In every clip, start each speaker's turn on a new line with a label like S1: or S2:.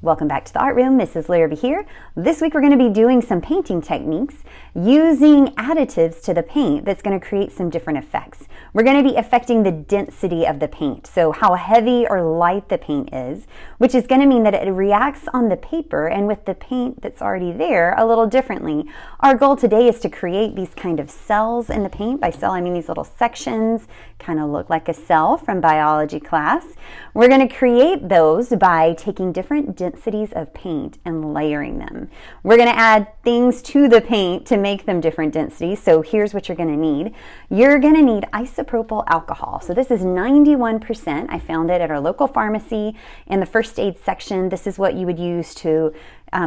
S1: Welcome back to the art room. Mrs. Larrabee here. This week we're going to be doing some painting techniques using additives to the paint that's going to create some different effects. We're going to be affecting the density of the paint, so how heavy or light the paint is, which is going to mean that it reacts on the paper and with the paint that's already there a little differently. Our goal today is to create these kind of cells in the paint. By cell I mean these little sections, kind of look like a cell from biology class. We're going to create those by taking different densities of paint and layering them. We're going to add things to the paint to make them different densities. So here's what you're going to need. You're going to need isopropyl alcohol. So this is 91%. I found it at our local pharmacy in the first aid section. This is what you would use to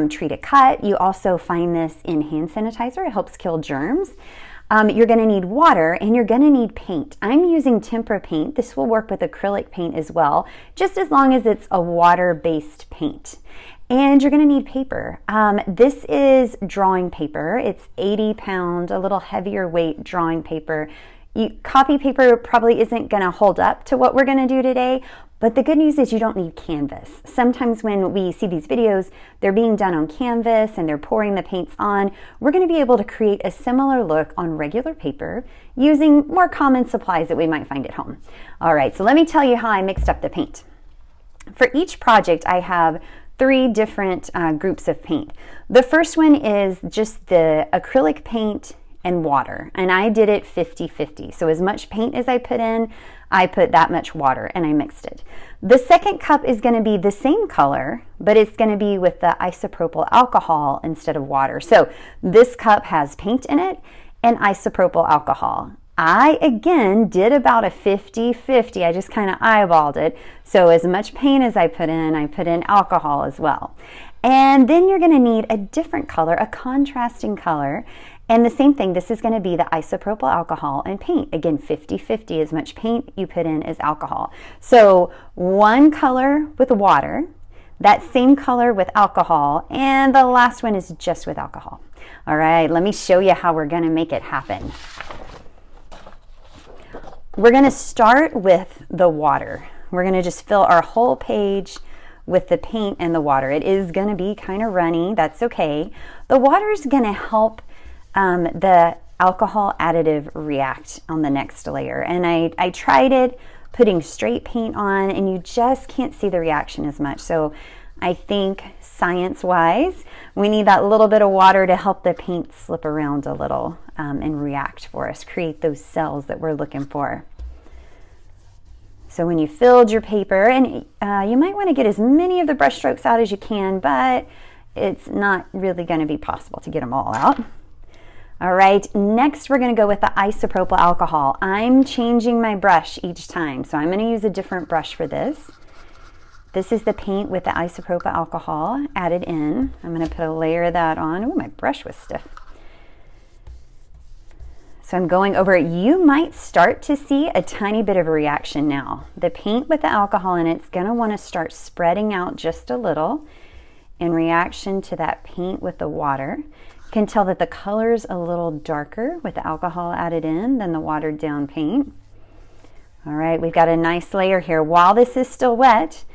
S1: treat a cut. You also find this in hand sanitizer. It helps kill germs. You're going to need water and you're going to need paint. I'm using tempera paint. This will work with acrylic paint as well, just as long as it's a water-based paint. And you're going to need paper. This is drawing paper. It's 80 pound, a little heavier weight drawing paper. Copy paper probably isn't going to hold up to what we're going to do today, but the good news is you don't need canvas. Sometimes when we see these videos, they're being done on canvas and they're pouring the paints on. We're going to be able to create a similar look on regular paper using more common supplies that we might find at home. All right, so let me tell you how I mixed up the paint. For each project, I have 3 different groups of paint. The first one is just the acrylic paint and water, and I did it 50-50. So as much paint as I put in, I put that much water and I mixed it. The second cup is going to be the same color, but it's going to be with the isopropyl alcohol instead of water. So this cup has paint in it and isopropyl alcohol. I, again, did about a 50-50. I just kind of eyeballed it. So as much paint as I put in alcohol as well. And then you're going to need a different color, a contrasting color. And the same thing, this is going to be the isopropyl alcohol and paint. Again, 50-50, as much paint you put in as alcohol. So one color with water, that same color with alcohol, and the last one is just with alcohol. All right, let me show you how we're going to make it happen. We're going to start with the water. We're going to just fill our whole page with the paint and the water. It is going to be kind of runny. That's okay. The water is going to help the alcohol additive react on the next layer. And I tried it putting straight paint on and you just can't see the reaction as much. So I think science-wise, we need that little bit of water to help the paint slip around a little and react for us, create those cells that we're looking for. So when you filled your paper, and you might want to get as many of the brush strokes out as you can, but it's not really going to be possible to get them all out. All right, next we're going to go with the isopropyl alcohol. I'm changing my brush each time, so I'm going to use a different brush for this. This is the paint with the isopropyl alcohol added in. I'm going to put a layer of that on. Oh, my brush was stiff. So I'm going over it. You might start to see a tiny bit of a reaction now. The paint with the alcohol in it's going to want to start spreading out just a little in reaction to that paint with the water. You can tell that the color's a little darker with the alcohol added in than the watered down paint. All right, we've got a nice layer here. While this is still wet,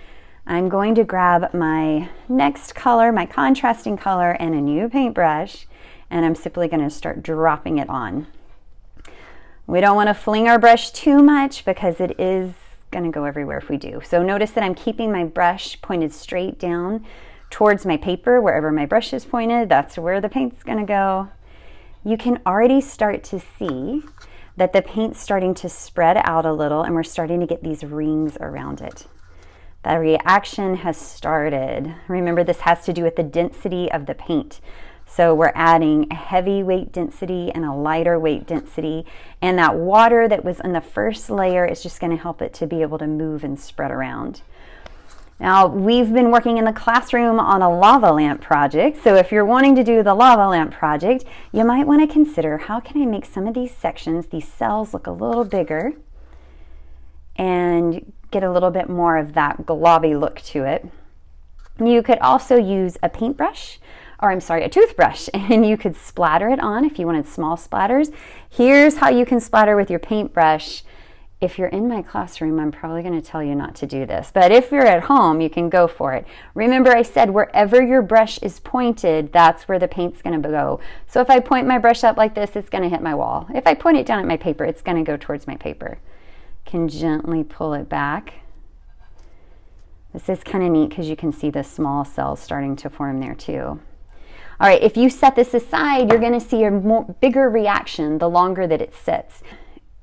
S1: I'm going to grab my next color, my contrasting color, and a new paintbrush, and I'm simply going to start dropping it on. We don't want to fling our brush too much because it is going to go everywhere if we do. So notice that I'm keeping my brush pointed straight down towards my paper. Wherever my brush is pointed, that's where the paint's going to go. You can already start to see that the paint's starting to spread out a little and we're starting to get these rings around it. The reaction has started. Remember, this has to do with the density of the paint. So we're adding a heavy weight density and a lighter weight density, and that water that was in the first layer is just going to help it to be able to move and spread around. Now, we've been working in the classroom on a lava lamp project, so if you're wanting to do the lava lamp project, you might want to consider, how can I make some of these sections, these cells, look a little bigger and get a little bit more of that globby look to it. You could also use a paintbrush, or I'm sorry, a toothbrush, and you could splatter it on if you wanted small splatters. Here's how you can splatter with your paintbrush If you're in my classroom, I'm probably going to tell you not to do this. But if you're at home, you can go for it. Remember, I said wherever your brush is pointed, that's where the paint's going to go. So if I point my brush up like this, it's going to hit my wall. If I point it down at my paper, it's going to go towards my paper. Can gently pull it back. This is kind of neat because you can see the small cells starting to form there too. All right, if you set this aside, you're going to see a bigger reaction the longer that it sits.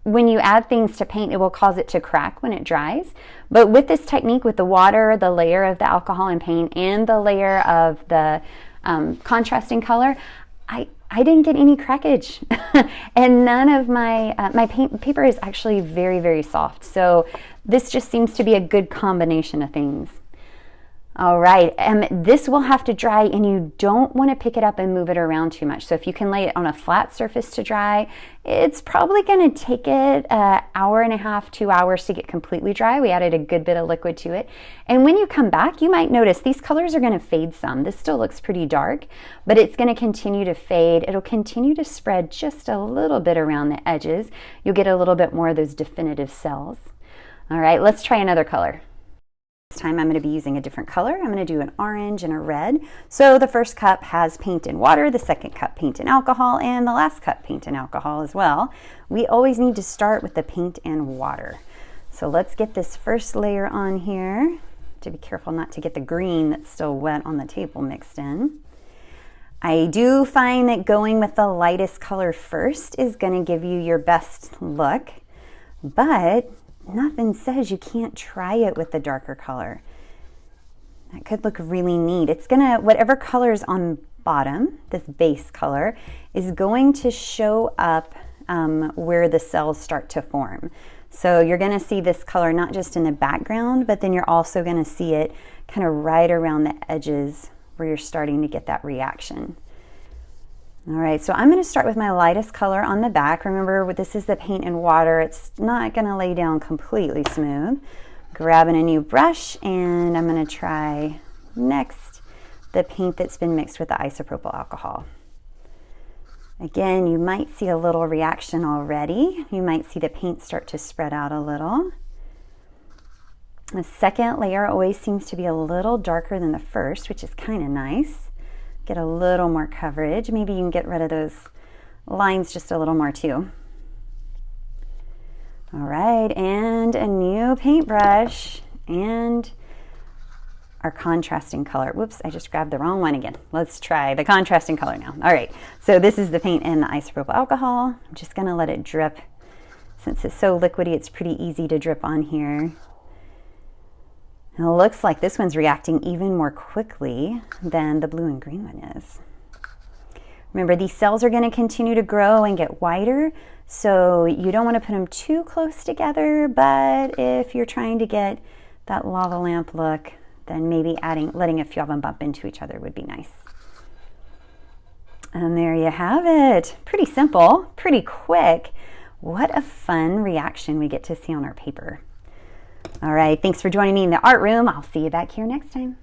S1: When you add things to paint, it will cause it to crack when it dries. But with this technique, with the water, the layer of the alcohol and paint, and the layer of the contrasting color, I didn't get any crackage. And none of my paper is actually very, very soft. So this just seems to be a good combination of things. All right, this will have to dry, and you don't want to pick it up and move it around too much. So if you can lay it on a flat surface to dry, it's probably going to take it an hour and a half, 2 hours to get completely dry. We added a good bit of liquid to it. And when you come back, you might notice these colors are going to fade some. This still looks pretty dark, but it's going to continue to fade. It'll continue to spread just a little bit around the edges. You'll get a little bit more of those definitive cells. All right, let's try another color. This time I'm going to be using a different color. I'm going to do an orange and a red. So the first cup has paint and water, the second cup paint and alcohol, and the last cup paint and alcohol as well. We always need to start with the paint and water. So let's get this first layer on here. To be careful not to get the green that's still wet on the table mixed in. I do find that going with the lightest color first is going to give you your best look, but nothing says you can't try it with the darker color. That could look really neat. It's gonna, whatever color is on bottom, this base color, is going to show up where the cells start to form. So you're gonna see this color not just in the background, but then you're also gonna see it kind of right around the edges where you're starting to get that reaction. All right, so I'm going to start with my lightest color on the back. Remember, this is the paint and water. It's not going to lay down completely smooth. Grabbing a new brush, and I'm going to try next the paint that's been mixed with the isopropyl alcohol. Again, you might see a little reaction already. You might see the paint start to spread out a little. The second layer always seems to be a little darker than the first, which is kind of nice. Get a little more coverage. Maybe you can get rid of those lines just a little more too. All right, and a new paintbrush and our contrasting color. Whoops, I just grabbed the wrong one again. Let's try the contrasting color now. All right, so this is the paint and the isopropyl alcohol. I'm just gonna let it drip. Since it's so liquidy, it's pretty easy to drip on here. And it looks like this one's reacting even more quickly than the blue and green one is. Remember, these cells are going to continue to grow and get wider, so you don't want to put them too close together, but if you're trying to get that lava lamp look, then maybe letting a few of them bump into each other would be nice. And there you have it. Pretty simple, pretty quick. What a fun reaction we get to see on our paper. All right, thanks for joining me in the art room. I'll see you back here next time.